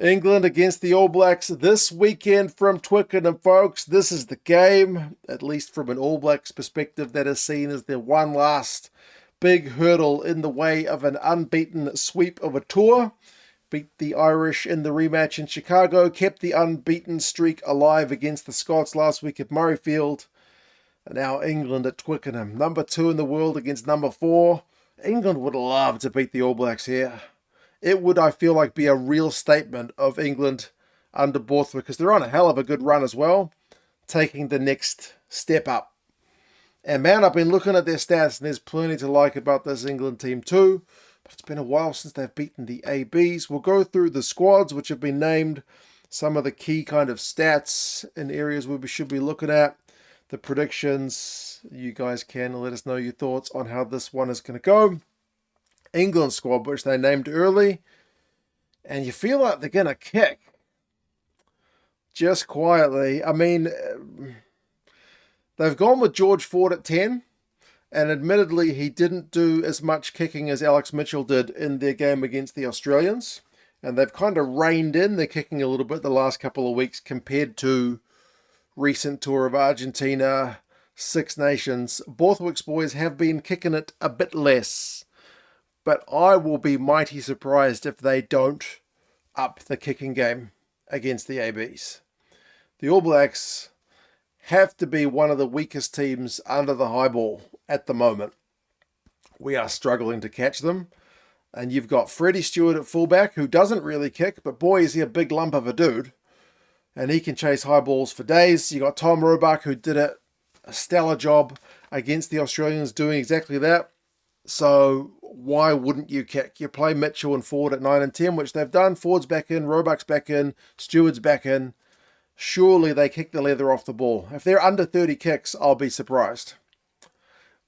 England against the All Blacks this weekend from Twickenham, folks. This is the game, at least from an All Blacks perspective, that is seen as their one last big hurdle in the way of an unbeaten sweep of a tour. Beat the Irish in the rematch in Chicago, kept the unbeaten streak alive against the Scots last week at Murrayfield. And now England at Twickenham, number 2 in the world against number 4. England would love to beat the All Blacks here. It would, I feel like, be a real statement of England under Borthwick, because they're on a hell of a good run as well, taking the next step up. And man, I've been looking at their stats, and there's plenty to like about this England team too, but it's been a while since they've beaten the ABs. We'll go through the squads, which have been named, some of the key kind of stats in areas where we should be looking at, the predictions. You guys can let us know your thoughts on how this one is going to go. England squad, which they named early, and you feel like they're going to kick just quietly. I mean, they've gone with George Ford at 10, and admittedly he didn't do as much kicking as Alex Mitchell did in their game against the Australians, and they've kind of reined in their kicking a little bit the last couple of weeks compared to recent tour of Argentina, Six Nations. Borthwick's boys have been kicking it a bit less, but I will be mighty surprised if they don't up the kicking game against the ABs. The All Blacks have to be one of the weakest teams under the high ball at the moment. We are struggling to catch them. And you've got Freddie Steward at fullback, who doesn't really kick, but boy, is he a big lump of a dude. And he can chase high balls for days. You got Tom Roebuck, who did a stellar job against the Australians doing exactly that. So why wouldn't you kick? You play Mitchell and Ford at 9 and 10, which they've done. Ford's back in, Roebuck's back in, Steward's back in. Surely they kick the leather off the ball. If they're under 30 kicks, I'll be surprised.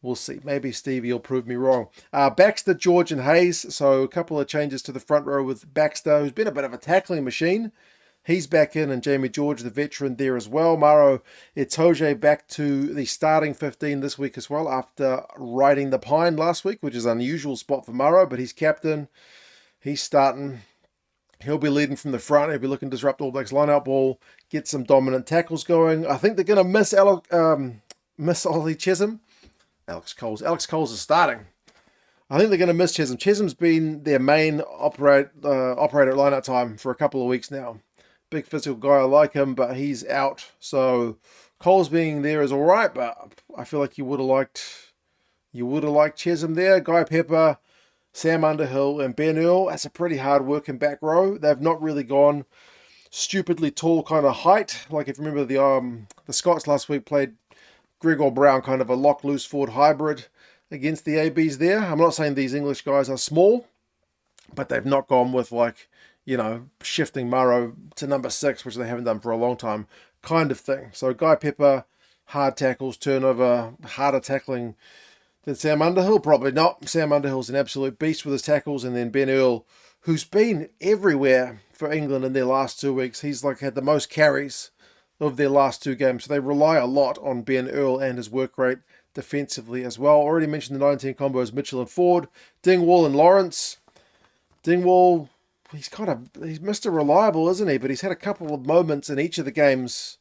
We'll see. Maybe Stevie will prove me wrong. Baxter, George and Hayes. So a couple of changes to the front row with Baxter, who's been a bit of a tackling machine. He's back in, and Jamie George, the veteran, there as well. Maro, Itoje back to the starting 15 this week as well after riding the pine last week, which is an unusual spot for Maro, but he's captain. He's starting. He'll be leading from the front. He'll be looking to disrupt All Blacks line-out ball, get some dominant tackles going. I think they're going to miss Ollie Chisholm. Alex Coles is starting. I think they're going to miss Chisholm. Chisholm's been their main operator at line-out time for a couple of weeks now. Big physical guy, I like him, but he's out. So Coles being there is all right, but I feel like you would have liked Chisholm there. Guy Pepper, Sam Underhill, and Ben Earl. That's a pretty hard working back row. They've not really gone stupidly tall kind of height. Like if you remember the Scots last week played Gregor Brown, kind of a lock loose forward hybrid against the ABs there. I'm not saying these English guys are small, but they've not gone with shifting Maro to number 6, which they haven't done for a long time, kind of thing. So Guy Pepper, hard tackles, turnover, harder tackling than Sam Underhill? Probably not. Sam Underhill's an absolute beast with his tackles, and then Ben Earl, who's been everywhere for England in their last 2 weeks. He's had the most carries of their last 2 games. So they rely a lot on Ben Earl and his work rate defensively as well. Already mentioned the 19 combos, Mitchell and Ford, Dingwall and Lawrence. Dingwall, he's Mr. Reliable, isn't he? But he's had a couple of moments in each of the games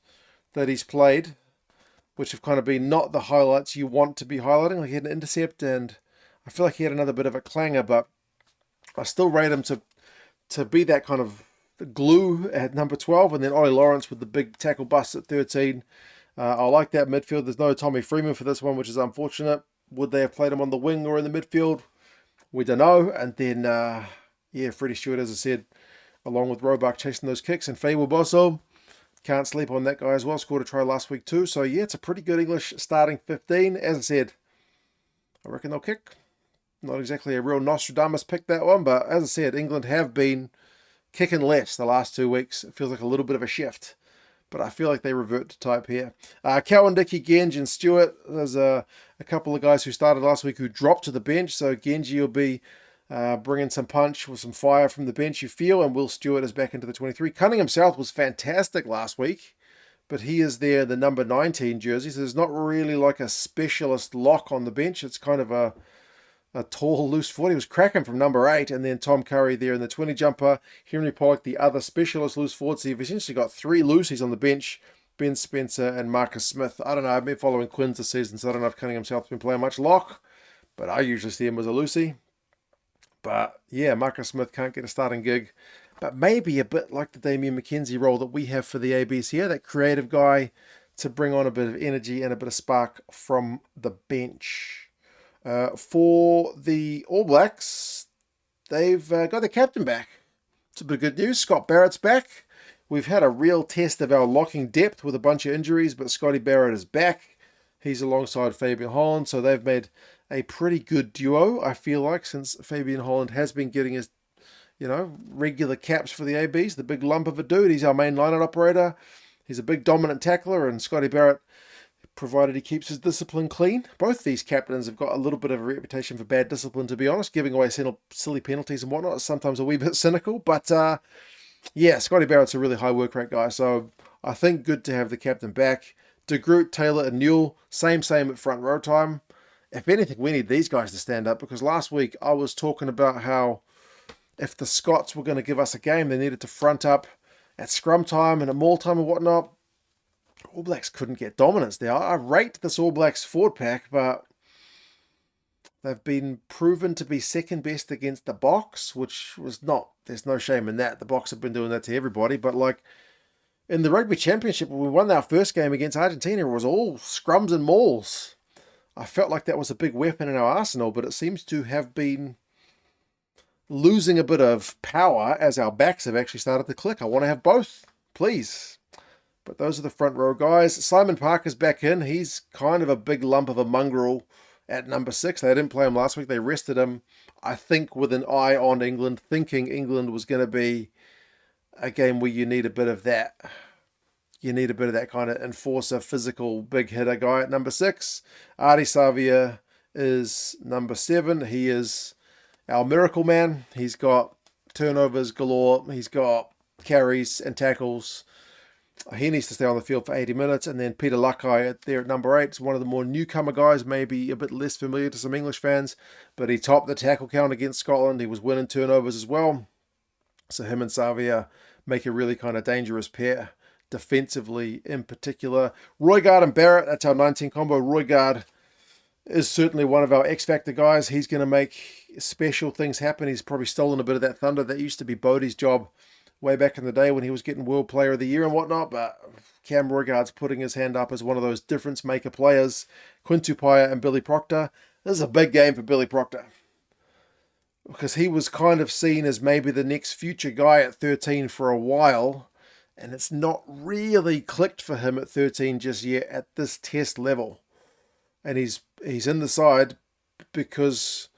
that he's played, which have kind of been not the highlights you want to be highlighting. Like he had an intercept, and I feel like he had another bit of a clanger, but I still rate him to be that kind of glue at number 12, and then Ollie Lawrence with the big tackle bust at 13. I like that midfield. There's no Tommy Freeman for this one, which is unfortunate. Would they have played him on the wing or in the midfield? We don't know. And then, Freddie Stewart, as I said, along with Roebuck chasing those kicks. And Feyi-Waboso, can't sleep on that guy as well. Scored a try last week too. So, it's a pretty good English starting 15. As I said, I reckon they'll kick. Not exactly a real Nostradamus pick, that one. But as I said, England have been kicking less the last 2 weeks. It feels like a little bit of a shift. But I feel like they revert to type here. Cowan-Dickie, Genge and Stuart. There's a couple of guys who started last week who dropped to the bench. So Genge will be bringing some punch with some fire from the bench, you feel. And Will Stewart is back into the 23. Cunningham-South was fantastic last week. But he is there, the number 19 jersey. So there's not really like a specialist lock on the bench. It's kind of a a tall, loose foot. He was cracking from number 8, and then Tom Curry there in the 20 jumper. Henry Pollock, the other specialist loose forward. So you've essentially got 3 loosies on the bench, Ben Spencer and Marcus Smith. I don't know, I've been following Quins this season, so I don't know if Cunningham-South's been playing much lock, but I usually see him as a loosie. But yeah, Marcus Smith can't get a starting gig. But maybe a bit like the Damien McKenzie role that we have for the ABs here, that creative guy to bring on a bit of energy and a bit of spark from the bench. For the All Blacks, they've got their captain back. It's a bit of good news. Scott Barrett's back. We've had a real test of our locking depth with a bunch of injuries, but Scotty Barrett is back. He's alongside Fabian Holland, so they've made a pretty good duo, I feel like, since Fabian Holland has been getting his, regular caps for the ABs. The big lump of a dude. He's our main line-out operator. He's a big dominant tackler, and Scotty Barrett, provided he keeps his discipline clean. Both these captains have got a little bit of a reputation for bad discipline, to be honest, giving away silly penalties and whatnot. Sometimes a wee bit cynical, but yeah, Scotty Barrett's a really high work rate guy, so I think good to have the captain back. De Groot, Taylor and Newell, same at front row time. If anything, we need these guys to stand up, because last week I was talking about how if the Scots were going to give us a game, they needed to front up at scrum time and at maul time and whatnot. All Blacks couldn't get dominance there. I rate this All Blacks forward pack, but they've been proven to be second best against the Box, which was not, there's no shame in that. The Box have been doing that to everybody, but like in the Rugby Championship, when we won our first game against Argentina, it was all scrums and mauls. I felt like that was a big weapon in our arsenal, but it seems to have been losing a bit of power as our backs have actually started to click. I want to have both, please. But those are the front row guys. Simon Parker's back in. He's kind of a big lump of a mongrel at number 6. They didn't play him last week. They rested him, I think, with an eye on England, thinking England was going to be a game where you need a bit of that. You need a bit of that kind of enforcer, physical, big hitter guy at number 6. Ardie Savea is number 7. He is our miracle man. He's got turnovers galore. He's got carries and tackles. He needs to stay on the field for 80 minutes. And then Peter Lakai there at number 8 is one of the more newcomer guys, maybe a bit less familiar to some English fans, but he topped the tackle count against Scotland. He was winning turnovers as well. So him and Savea make a really kind of dangerous pair, defensively in particular. Roygaard and Barrett, that's our 19 combo. Roygaard is certainly one of our X-Factor guys. He's going to make special things happen. He's probably stolen a bit of that thunder. That used to be Bodie's job way back in the day when he was getting World Player of the Year and whatnot, but Cam Roygaard's putting his hand up as one of those difference maker players. Quinn Tupaia and Billy Proctor. This is a big game for Billy Proctor, because he was kind of seen as maybe the next future guy at 13 for a while, and it's not really clicked for him at 13 just yet at this test level. And he's in the side because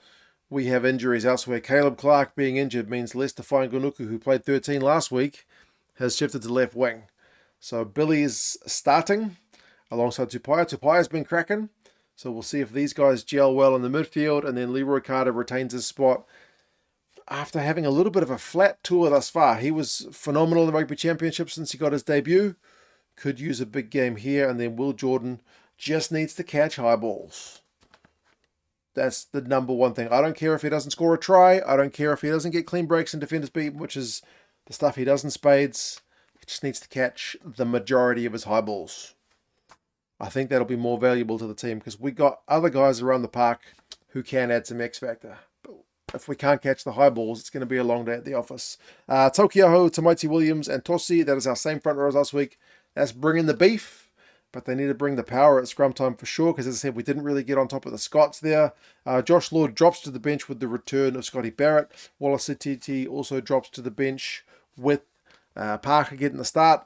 we have injuries elsewhere. Caleb Clark being injured means Lester Fainga'anuku, who played 13 last week, has shifted to left wing. So Billy is starting alongside Tupaia. Tupaia's been cracking. So we'll see if these guys gel well in the midfield, and then Leroy Carter retains his spot after having a little bit of a flat tour thus far. He was phenomenal in the Rugby Championship since he got his debut. Could use a big game here, and then Will Jordan just needs to catch high balls. That's the number one thing. I don't care if he doesn't score a try. I don't care if he doesn't get clean breaks and defenders beaten, which is the stuff he does in spades. He just needs to catch the majority of his high balls. I think that'll be more valuable to the team, because we got other guys around the park who can add some X factor. But if we can't catch the high balls, it's going to be a long day at the office. Tokiaho, Tamaiti Williams, and Tosi, that is our same front rows last week. That's bringing the beef, but they need to bring the power at scrum time for sure, because as I said, we didn't really get on top of the Scots there. Josh Lord drops to the bench with the return of Scotty Barrett. Wallace Satiti also drops to the bench with Parker getting the start.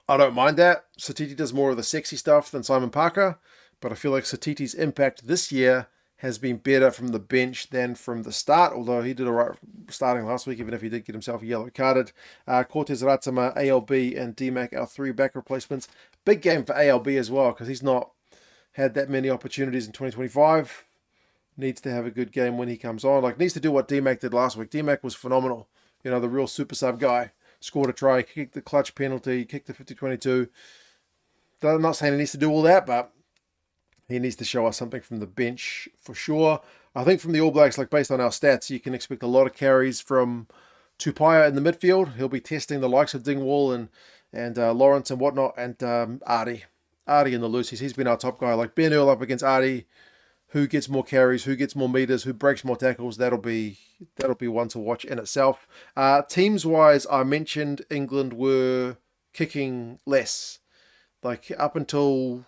I don't mind that. Satiti does more of the sexy stuff than Simon Parker, but I feel like Satiti's impact this year has been better from the bench than from the start, although he did all right starting last week, even if he did get himself yellow carded. Cortez Ratsama, ALB, and DMAC, our 3 back replacements. Big game for ALB as well, because he's not had that many opportunities in 2025. Needs to have a good game when he comes on. Needs to do what DMAC did last week. DMAC was phenomenal. The real super sub guy. Scored a try, kicked the clutch penalty, kicked the 50-22. I'm not saying he needs to do all that, but he needs to show us something from the bench for sure. I think from the All Blacks, like based on our stats, you can expect a lot of carries from Tupaia in the midfield. He'll be testing the likes of Dingwall and Lawrence and whatnot, and Ardie in the loosies. He's been our top guy. Like Ben Earl up against Ardie. Who gets more carries? Who gets more meters? Who breaks more tackles? That'll be one to watch in itself. Teams wise, I mentioned England were kicking less. Like up until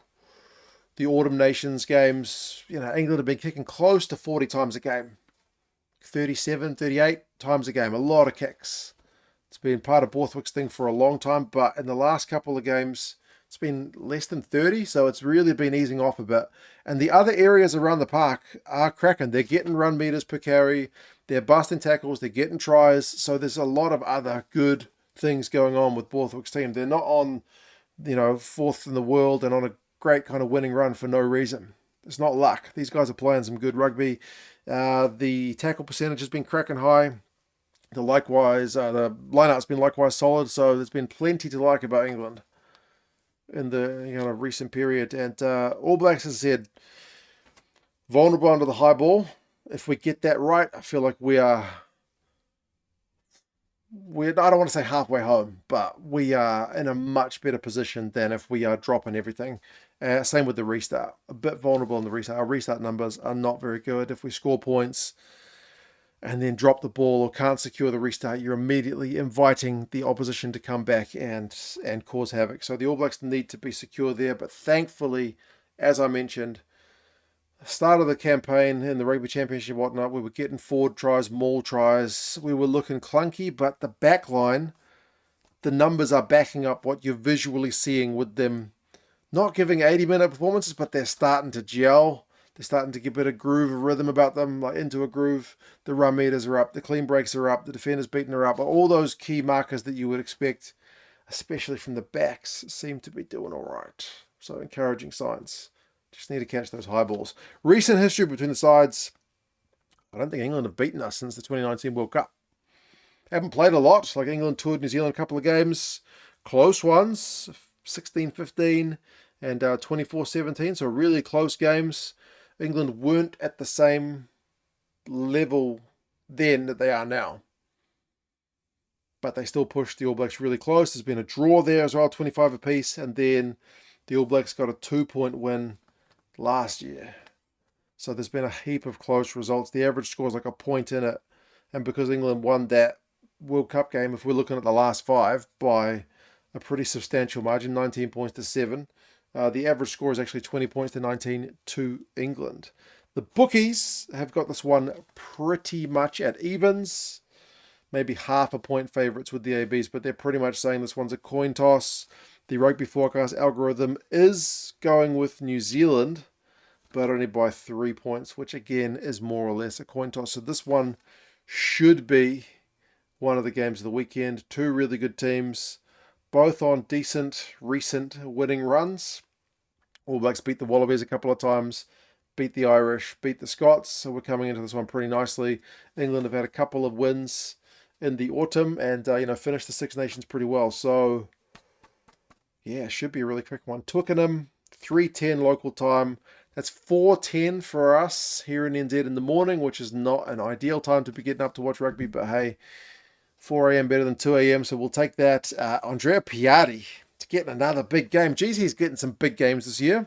the Autumn Nations games, England have been kicking close to 40 times a game. 37, 38 times a game. A lot of kicks. It's been part of Borthwick's thing for a long time, but in the last couple of games, it's been less than 30, so it's really been easing off a bit. And the other areas around the park are cracking. They're getting run meters per carry. They're busting tackles. They're getting tries. So there's a lot of other good things going on with Borthwick's team. They're not on, fourth in the world and on a great kind of winning run for no reason. It's not luck. These guys are playing some good rugby. The tackle percentage has been cracking high. The lineout's been likewise solid. So there's been plenty to like about England in the recent period. And All Blacks, as I said, vulnerable under the high ball. If we get that right, I feel like we're I don't want to say halfway home, but we are in a much better position than if we are dropping everything. Same with the restart. A bit vulnerable in the restart. Our restart numbers are not very good. If we score points and then drop the ball or can't secure the restart, you're immediately inviting the opposition to come back and cause havoc. So the All Blacks need to be secure there. But thankfully, as I mentioned, start of the campaign in the Rugby Championship and whatnot, we were getting forward tries, maul tries. We were looking clunky, but the back line, the numbers are backing up what you're visually seeing with them not giving 80-minute performances, but they're starting to gel. They're starting to get a bit of groove, of rhythm about them, like into a groove. The run meters are up, the clean breaks are up, the defenders beating her up. All those key markers that you would expect, especially from the backs, seem to be doing all right. So encouraging signs. Just need to catch those high balls. Recent history between the sides. I don't think England have beaten us since the 2019 World Cup. Haven't played a lot. Like England toured New Zealand a couple of games. Close ones. 16-15 and 24-17. So really close games. England weren't at the same level then that they are now. But they still pushed the All Blacks really close. There's been a draw there as well, 25 apiece. And then the All Blacks got a 2-point win last year. So there's been a heap of close results. The average score is like a point in it. And because England won that World Cup game, if we're looking at the last five, by a pretty substantial margin, 19 points to 7, the average score is actually 20 points to 19 to England. The bookies have got this one pretty much at evens. Maybe half a point favourites with the ABs, but they're pretty much saying this one's a coin toss. The Rugby Forecast algorithm is going with New Zealand, but only by 3 points, which again is more or less a coin toss. So this one should be one of the games of the weekend. Two really good teams, both on decent recent winning runs. All Blacks beat the Wallabies a couple of times, beat the Irish, beat the Scots. So we're coming into this one pretty nicely. England have had a couple of wins in the autumn and finished the Six Nations pretty well. So yeah, should be a really quick one. Twickenham, 3:10 local time. That's 4:10 for us here in NZ in the morning, which is not an ideal time to be getting up to watch rugby. But hey, 4 a.m. better than 2 a.m. So we'll take that. Andrea Piatti to get another big game. Geez, he's getting some big games this year.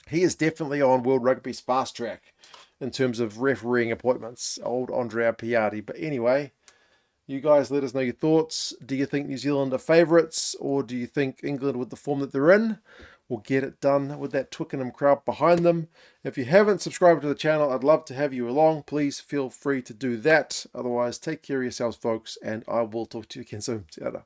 He is definitely on World Rugby's fast track in terms of refereeing appointments. Old Andrea Piatti. But anyway, you guys let us know your thoughts. Do you think New Zealand are favourites, or do you think England, with the form that they're in, will get it done with that Twickenham crowd behind them? If you haven't subscribed to the channel, I'd love to have you along. Please feel free to do that. Otherwise, take care of yourselves, folks, and I will talk to you again soon. See you later.